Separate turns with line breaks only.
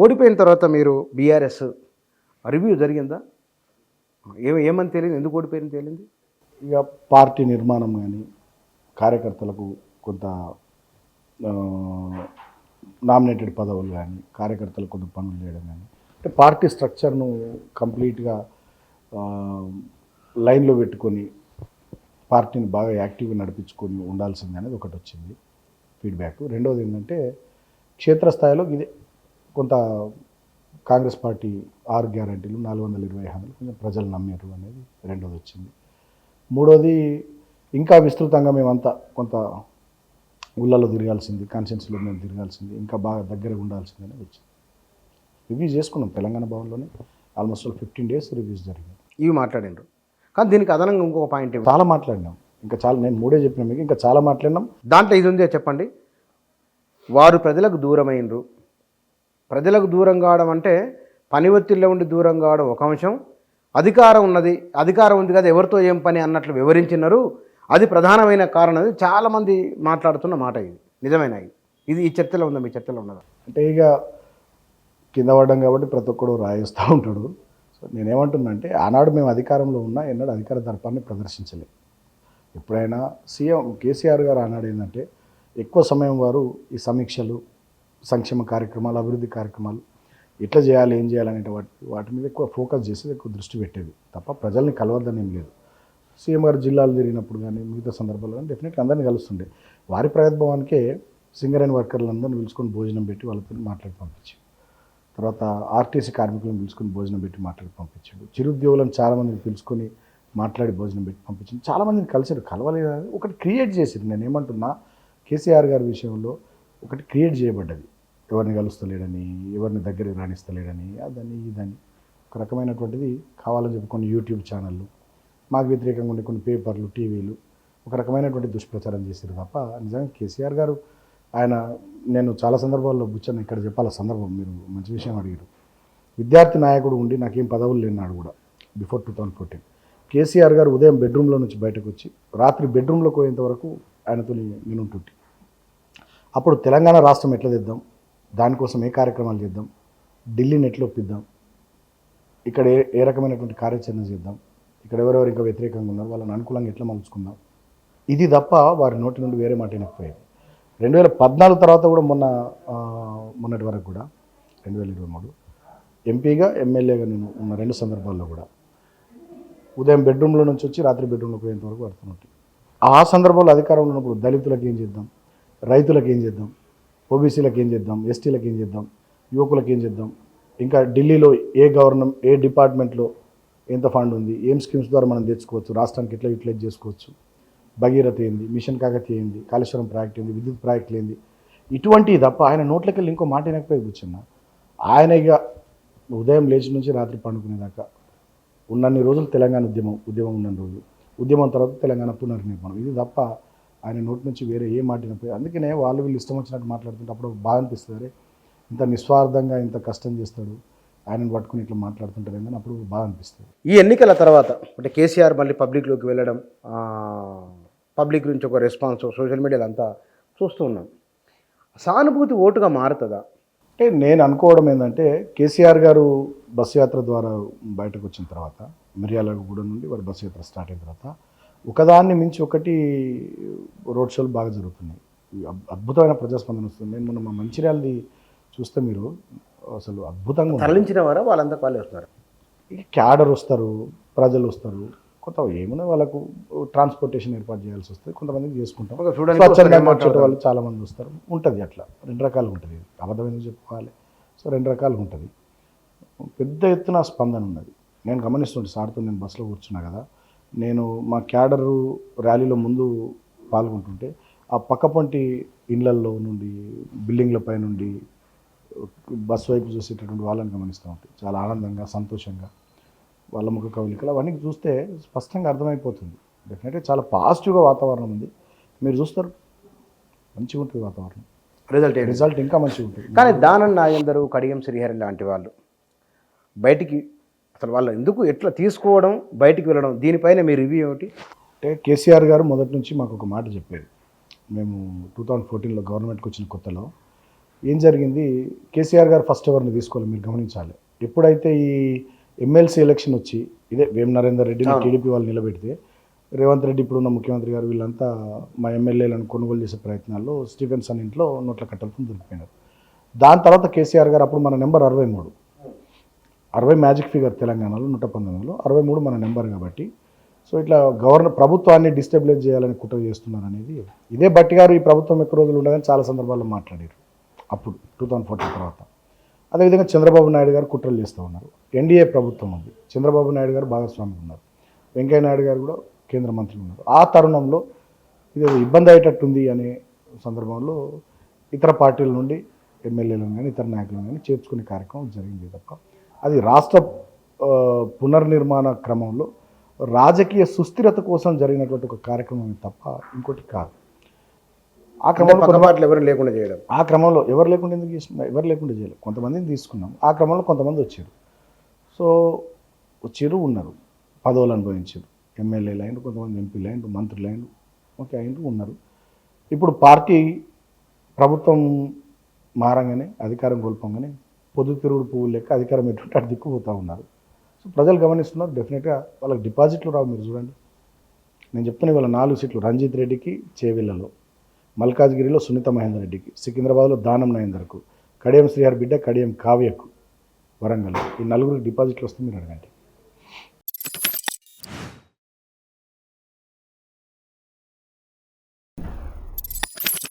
ఓడిపోయిన తర్వాత మీరు బీఆర్ఎస్ రివ్యూ జరిగిందా? ఏమని తేలింది? ఎందుకు ఓడిపోయింది తేలింది?
ఇక పార్టీ నిర్మాణం కానీ కార్యకర్తలకు కొంత నామినేటెడ్ పదవులు కానీ కార్యకర్తలకు కొంత పనులు చేయడం కానీ అంటే పార్టీ స్ట్రక్చర్ను కంప్లీట్గా లైన్లో పెట్టుకొని పార్టీని బాగా యాక్టివ్గా నడిపించుకొని ఉండాల్సింది అనేది ఒకటి వచ్చింది ఫీడ్బ్యాక్. రెండవది ఏంటంటే క్షేత్రస్థాయిలో ఇదే కొంత కాంగ్రెస్ పార్టీ 6 గ్యారంటీలు 420 హామీలు కొంచెం ప్రజలు నమ్మారు అనేది రెండోది వచ్చింది. మూడోది ఇంకా విస్తృతంగా మేమంతా కొంత ఊళ్ళలో తిరగాల్సింది, కాన్స్టిట్యున్సీలో మేము తిరగాల్సింది, ఇంకా బాగా దగ్గరగా ఉండాల్సింది అనేది వచ్చింది. రివ్యూస్ చేసుకున్నాం తెలంగాణ భవన్లోనే ఆల్మోస్ట్ 15 days రివ్యూస్ జరిగింది.
ఇవి మాట్లాడినారు. కానీ దీనికి అదనంగా ఇంకొక పాయింట్
చాలా మాట్లాడినాం. ఇంకా చాలా, నేను 3 చెప్పిన మీకు ఇంకా చాలా మాట్లాడినాం.
దాంట్లో ఇది ఉందే చెప్పండి. వారు ప్రజలకు దూరమైనరు. ప్రజలకు దూరం కావడం అంటే పని ఒత్తిడిలో ఉండి దూరం కావడం ఒక అంశం, అధికారం ఉంది కదా ఎవరితో ఏం పని అన్నట్లు వివరించినారు, అది ప్రధానమైన కారణం. అది చాలామంది మాట్లాడుతున్న మాట. ఇది నిజమైన ఇది ఈ చర్చలో ఉందా? మీ చర్చలో ఉన్నదా?
అంటే ఇక కింద పడ్డం కాబట్టి ప్రతి ఒక్కడు రాయిస్తూ ఉంటాడు. సో నేనేమంటున్నా అంటే ఆనాడు మేము అధికారంలో ఉన్నా ఎన్నడూ అధికార దర్పాన్ని ప్రదర్శించలేదు. ఎప్పుడైనా సీఎం కేసీఆర్ గారు ఆనాడు ఏంటంటే ఎక్కువ సమయం వారు ఈ సమీక్షలు, సంక్షేమ కార్యక్రమాలు, అభివృద్ధి కార్యక్రమాలు ఎట్లా చేయాలి, ఏం చేయాలనే వాటి మీద ఎక్కువ ఫోకస్ చేసేది, ఎక్కువ దృష్టి పెట్టేది తప్ప ప్రజల్ని కలవద్దని ఏం లేదు. సీఎం గారు జిల్లాలు తిరిగినప్పుడు కానీ మిగతా సందర్భాల్లో కానీ డెఫినెట్గా అందరినీ కలుస్తుండే. వారి ప్రగతిభవన్కే సింగరేణి వర్కర్లందరినీ పిలుచుకొని భోజనం పెట్టి వాళ్ళతో మాట్లాడి పంపించాడు. తర్వాత ఆర్టీసీ కార్మికులను పిలుచుకొని భోజనం పెట్టి మాట్లాడి పంపించాడు. చిరుద్యోగులను చాలామందిని పిలుచుకొని మాట్లాడి భోజనం పెట్టి పంపించాడు. చాలామందిని కలిసారు. కలవలేదు, ఒకటి క్రియేట్ చేశారు. నేను ఏమంటున్నా, కేసీఆర్ గారి విషయంలో ఒకటి క్రియేట్ చేయబడ్డది. ఎవరిని కలుస్తలేడని, ఎవరిని దగ్గరికి రాణిస్తలేడని, అదని ఇదని ఒక రకమైనటువంటిది కావాలని చెప్పి కొన్ని యూట్యూబ్ ఛానళ్ళు, మాకు వ్యతిరేకంగా ఉండే కొన్ని పేపర్లు, టీవీలు ఒక రకమైనటువంటి దుష్ప్రచారం చేశారు తప్ప నిజంగా కేసీఆర్ గారు నేను చాలా సందర్భాల్లో బుచ్చన్న ఇక్కడ చెప్పాల సందర్భం, మీరు మంచి విషయం అడిగారు. విద్యార్థి నాయకుడు ఉండి నాకేం పదవులు లేనాడు కూడా బిఫోర్ 2014 కేసీఆర్ గారు ఉదయం బెడ్రూమ్లో నుంచి బయటకు వచ్చి రాత్రి బెడ్రూమ్లోకి పోయేంత వరకు ఆయనతో నేను ఉంటుంటే, అప్పుడు తెలంగాణ రాష్ట్రం ఎట్లా తెద్దాం, దానికోసం ఏ కార్యక్రమాలు చేద్దాం, ఢిల్లీని ఎట్లా ఒప్పిద్దాం, ఇక్కడ ఏ రకమైనటువంటి కార్యాచరణ చేద్దాం, ఇక్కడ ఎవరెవరు ఇంకా వ్యతిరేకంగా ఉన్నారు వాళ్ళని అనుకూలంగా ఎట్లా మలుచుకుందాం, ఇది తప్ప వారి నోటి నుండి వేరే మాట వినకపోయేది. 2014 తర్వాత కూడా మొన్నటి వరకు కూడా 2023 ఎంపీగా ఎమ్మెల్యేగా నేను ఉన్న 2 సందర్భాల్లో కూడా ఉదయం బెడ్రూమ్లో నుంచి వచ్చి రాత్రి బెడ్రూమ్లోకి పోయేంత వరకు పడుతున్నట్టు. ఆ సందర్భంలో అధికారంలో ఉన్నప్పుడు దళితులకు ఏం చేద్దాం, రైతులకు ఏం చేద్దాం, ఓబీసీలకు ఏం చేద్దాం, ఎస్టీలకు ఏం చేద్దాం, యువకులకు ఏం చేద్దాం, ఇంకా ఢిల్లీలో ఏ డిపార్ట్మెంట్లో ఎంత ఫండ్ ఉంది, ఏం స్కీమ్స్ ద్వారా మనం తెచ్చుకోవచ్చు, రాష్ట్రానికి ఎట్లా యూటిలైజ్ చేసుకోవచ్చు, భగీరథ ఏంది, మిషన్ కాకతీయ ఏంది, కాళేశ్వరం ప్రాజెక్ట్ ఏంది, విద్యుత్ ప్రాజెక్టులు ఏంది, ఇటువంటివి తప్ప ఆయన నోట్లకి వెళ్ళి ఇంకో మాట వినకపోయి కూర్చున్నా. ఆయన ఇక ఉదయం లేచి నుంచి రాత్రి పండుకునేదాకా ఉన్నన్ని రోజులు తెలంగాణ ఉద్యమం ఉన్న రోజు, ఉద్యమం తర్వాత తెలంగాణ పునర్నిర్మాణం, ఇది తప్ప ఆయన నోటి నుంచి వేరే ఏ మాట వినకపోయి. అందుకనే వీళ్ళు ఇష్టం వచ్చినట్టు మాట్లాడుతుంటే అప్పుడు బాగా అనిపిస్తుంది, అరే ఇంత నిస్వార్థంగా ఇంత కష్టం చేస్తాడు, ఆయనను పట్టుకుని ఇట్లా మాట్లాడుతుంటారు ఏంటని అప్పుడు బాగా అనిపిస్తుంది.
ఈ ఎన్నికల తర్వాత అంటే కేసీఆర్ మళ్ళీ పబ్లిక్లోకి వెళ్ళడం, పబ్లిక్ నుంచి ఒక రెస్పాన్స్ సోషల్ మీడియాలో అంతా చూస్తూ ఉన్నాం. సానుభూతి ఓటుగా మారుతుందా?
అంటే నేను అనుకోవడం ఏంటంటే కేసీఆర్ గారు బస్సు యాత్ర ద్వారా బయటకు వచ్చిన తర్వాత, మిర్యాలగూడ నుండి వారి బస్సు యాత్ర స్టార్ట్ అయిన తర్వాత ఒకదాన్ని మించి ఒకటి రోడ్ షోలు బాగా జరుగుతున్నాయి. అద్భుతమైన ప్రజాస్పందన వస్తుంది. నేను మొన్న మా మంచిర్యాలది చూస్తే మీరు అసలు అద్భుతంగా
తరలించిన వారా వాళ్ళంతా వాళ్ళే వస్తారు,
ఇక క్యాడర్ వస్తారు, ప్రజలు వస్తారు, కొంత ఏమైనా వాళ్ళకు ట్రాన్స్పోర్టేషన్ ఏర్పాటు చేయాల్సి వస్తుంది, కొంతమందికి చేసుకుంటాం, స్వచ్ఛంగా వచ్చే వాళ్ళు చాలామంది వస్తారు, ఉంటుంది. అట్లా 2 రకాలుగా ఉంటుంది. అబద్ధం ఎందుకు చెప్పుకోవాలి. సో 2 రకాలుగా ఉంటుంది. పెద్ద ఎత్తున స్పందన ఉన్నది. నేను గమనిస్తుంటే సార్తో నేను బస్సులో కూర్చున్నా కదా, నేను మా క్యాడరు ర్యాలీలో ముందు పాల్గొంటుంటే ఆ పక్కపొంటి ఇళ్లల్లో నుండి, బిల్డింగ్ల పై నుండి బస్సు వైపు చూసేటటువంటి వాళ్ళని గమనిస్తూ ఉంటాయి. చాలా ఆనందంగా, సంతోషంగా వాళ్ళ ముఖ కవలికలు అవన్నీ చూస్తే స్పష్టంగా అర్థమైపోతుంది. డెఫినెట్గా చాలా పాజిటివ్గా వాతావరణం ఉంది. మీరు చూస్తారు, మంచిగా ఉంటుంది వాతావరణం. రిజల్ట్ ఇంకా మంచిగా ఉంటుంది.
కానీ దానం నాగేందర్, కడియం శ్రీహరి లాంటి వాళ్ళు బయటికి అసలు వాళ్ళు ఎందుకు ఎట్లా తీసుకోవడం, బయటికి వెళ్ళడం, దీనిపైన మీ రివ్యూ ఏమిటి?
అంటే కేసీఆర్ గారు మొదటి నుంచి మాకు ఒక మాట చెప్పారు. మేము 2014లో గవర్నమెంట్కి వచ్చిన కొత్తలో ఏం జరిగింది, కేసీఆర్ గారు ఫస్ట్ ఎవరిని తీసుకోవాలి మీరు గమనించాలి. ఎప్పుడైతే ఈ ఎమ్మెల్సీ ఎలక్షన్ వచ్చి ఇదే వేం నరేందర్ రెడ్డిని టీడీపీ వాళ్ళు నిలబెడితే రేవంత్ రెడ్డి ఇప్పుడున్న ముఖ్యమంత్రి గారు వీళ్ళంతా మా ఎమ్మెల్యేలను కొనుగోలు చేసే ప్రయత్నాల్లో స్టీఫెన్సన్ ఇంట్లో నోట్ల కట్టలతో దొరికిపోయినారు. దాని తర్వాత కేసీఆర్ గారు అప్పుడు మన నెంబర్ 63, 60 మ్యాజిక్ ఫిగర్ తెలంగాణలో 119లో 63 మన నెంబర్ కాబట్టి సో ఇట్లా ప్రభుత్వాన్ని డిస్టెబిలైజ్ చేయాలని కుట్ర చేస్తున్నారు అనేది ఇదే భట్టి గారు ఈ ప్రభుత్వం ఎక్కువ రోజులు ఉండదని చాలా సందర్భాల్లో మాట్లాడారు అప్పుడు 2014 తర్వాత. అదేవిధంగా చంద్రబాబు నాయుడు గారు కుట్రలు చేస్తూ ఉన్నారు. ఎన్డీఏ ప్రభుత్వం ఉంది, చంద్రబాబు నాయుడు గారు భాగస్వామి ఉన్నారు, వెంకయ్య నాయుడు గారు కూడా కేంద్ర మంత్రి ఉన్నారు. ఆ తరుణంలో ఇది ఇబ్బంది అయ్యేటట్టుంది అనే సందర్భంలో ఇతర పార్టీల నుండి ఎమ్మెల్యేలను కానీ ఇతర నాయకులను కానీ చేర్చుకునే కార్యక్రమం జరిగింది తప్ప అది రాష్ట్ర పునర్నిర్మాణ క్రమంలో రాజకీయ సుస్థిరత కోసం జరిగినటువంటి ఒక కార్యక్రమం తప్ప ఇంకోటి కాదు. ఆ క్రమంలో
ఎవరు లేకుండా చేయడం,
ఆ క్రమంలో ఎవరు లేకుండా ఎందుకు చేస్తున్నాం, ఎవరు లేకుండా చేయలేదు, కొంతమందిని తీసుకున్నాం. ఆ క్రమంలో కొంతమంది వచ్చారు, సో వచ్చారు ఉన్నారు, పదవులు అనుభవించారు, ఎమ్మెల్యేలు అయిన కొంతమంది ఎంపీలు అయిన మంత్రులు అయిన ఓకే అయిన ఉన్నారు. ఇప్పుడు పార్టీ ప్రభుత్వం మారంగానే అధికారం కోల్పోగానే పొద్దుతిరుగుడు పువ్వు లెక్క అధికారం ఎటువంటి అటు దిక్కుపోతూ ఉన్నారు. సో ప్రజలు గమనిస్తున్నారు. డెఫినెట్గా వాళ్ళకి డిపాజిట్లు రావు. మీరు చూడండి, నేను చెప్తున్నా ఇవాళ 4 సీట్లు రంజిత్ రెడ్డికి చేవెళ్లలో, మల్కాజ్గిరిలో సునీత మహేందర్ రెడ్డికి, సికింద్రాబాద్లో దానం నయేందర్కు, కడియం శ్రీహరి బిడ్డ కడియం కావ్యకు వరంగల్, ఈ 4 డిపాజిట్లు వస్తే మీరు అడగండి.